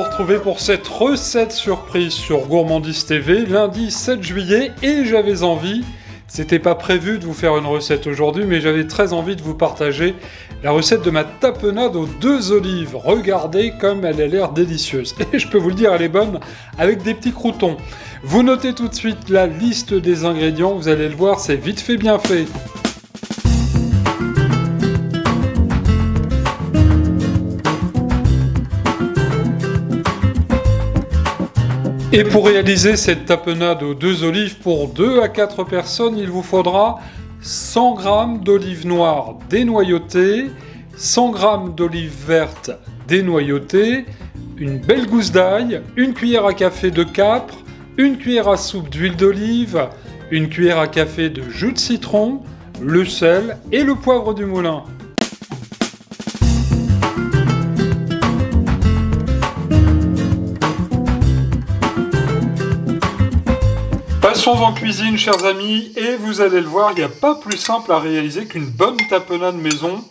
vous retrouver pour cette recette surprise sur Gourmandise TV, lundi 7 juillet, et j'avais envie, c'était pas prévu de vous faire une recette aujourd'hui, mais j'avais très envie de vous partager la recette de ma tapenade aux 2 olives. Regardez comme elle a l'air délicieuse, et je peux vous le dire, elle est bonne avec des petits croûtons. Vous notez tout de suite la liste des ingrédients, vous allez le voir, c'est vite fait bien fait. Et pour réaliser cette tapenade aux 2 olives pour 2 à 4 personnes, il vous faudra 100 g d'olives noires dénoyautées, 100 g d'olives vertes dénoyautées, une belle gousse d'ail, une cuillère à café de capre, une cuillère à soupe d'huile d'olive, une cuillère à café de jus de citron, le sel et le poivre du moulin. Passons en cuisine, chers amis, et vous allez le voir, il n'y a pas plus simple à réaliser qu'une bonne tapenade maison.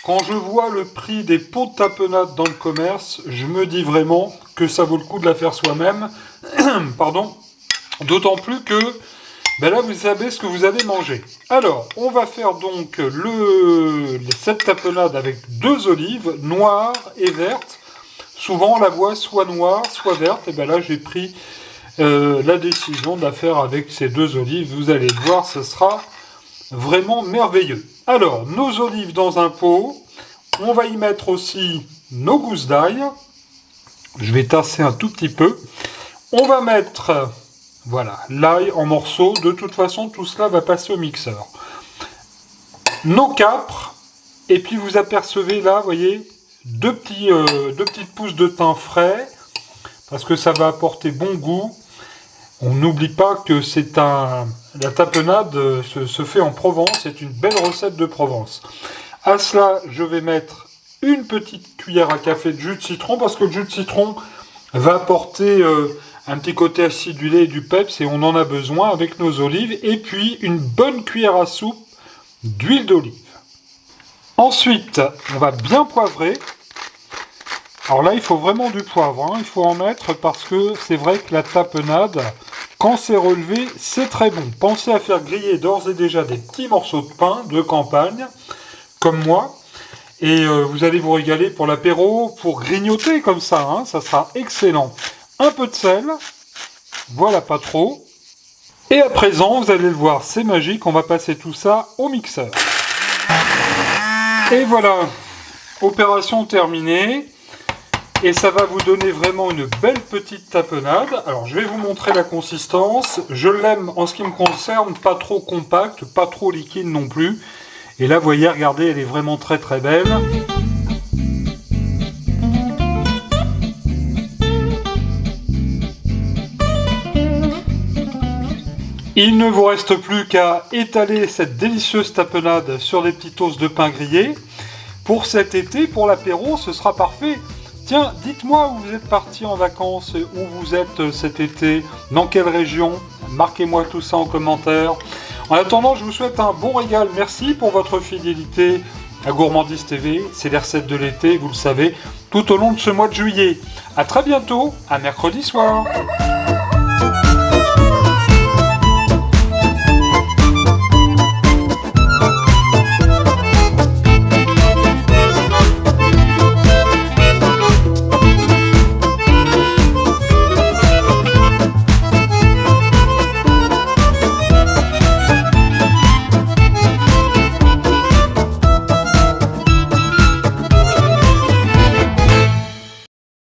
Quand je vois le prix des pots de tapenade dans le commerce, je me dis vraiment que ça vaut le coup de la faire soi-même. Pardon. D'autant plus que, là, vous savez ce que vous allez manger. Alors, on va faire donc cette tapenade avec 2 olives, noires et vertes. Souvent, on la voit soit noire, soit verte. Et là, j'ai pris la décision de la faire avec ces 2 olives. Vous allez le voir, ce sera vraiment merveilleux. Alors, nos olives dans un pot. On va y mettre aussi nos gousses d'ail. Je vais tasser un tout petit peu. On va mettre, voilà, l'ail en morceaux. De toute façon, tout cela va passer au mixeur. Nos capres. Et puis, vous apercevez là, vous voyez, deux petites pousses de thym frais. Parce que ça va apporter bon goût. On n'oublie pas que la tapenade se fait en Provence, c'est une belle recette de Provence. À cela, je vais mettre une petite cuillère à café de jus de citron, parce que le jus de citron va apporter un petit côté acidulé et du peps, et on en a besoin avec nos olives. Et puis, une bonne cuillère à soupe d'huile d'olive. Ensuite, on va bien poivrer. Alors là, il faut vraiment du poivre, il faut en mettre parce que c'est vrai que la tapenade, quand c'est relevé, c'est très bon. Pensez à faire griller d'ores et déjà des petits morceaux de pain de campagne, comme moi, et vous allez vous régaler pour l'apéro, pour grignoter comme ça, ça sera excellent. Un peu de sel, voilà, pas trop. Et à présent, vous allez le voir, c'est magique, on va passer tout ça au mixeur. Et voilà, opération terminée. Et ça va vous donner vraiment une belle petite tapenade. Alors, je vais vous montrer la consistance. Je l'aime, en ce qui me concerne, pas trop compacte, pas trop liquide non plus. Et là, vous voyez, regardez, elle est vraiment très très belle. Il ne vous reste plus qu'à étaler cette délicieuse tapenade sur des petits toasts de pain grillé. Pour cet été, pour l'apéro, ce sera parfait. Tiens, dites-moi où vous êtes partis en vacances, où vous êtes cet été, dans quelle région. Marquez-moi tout ça en commentaire. En attendant, je vous souhaite un bon régal. Merci pour votre fidélité à Gourmandise TV. C'est les recettes de l'été, vous le savez, tout au long de ce mois de juillet. A très bientôt, à mercredi soir.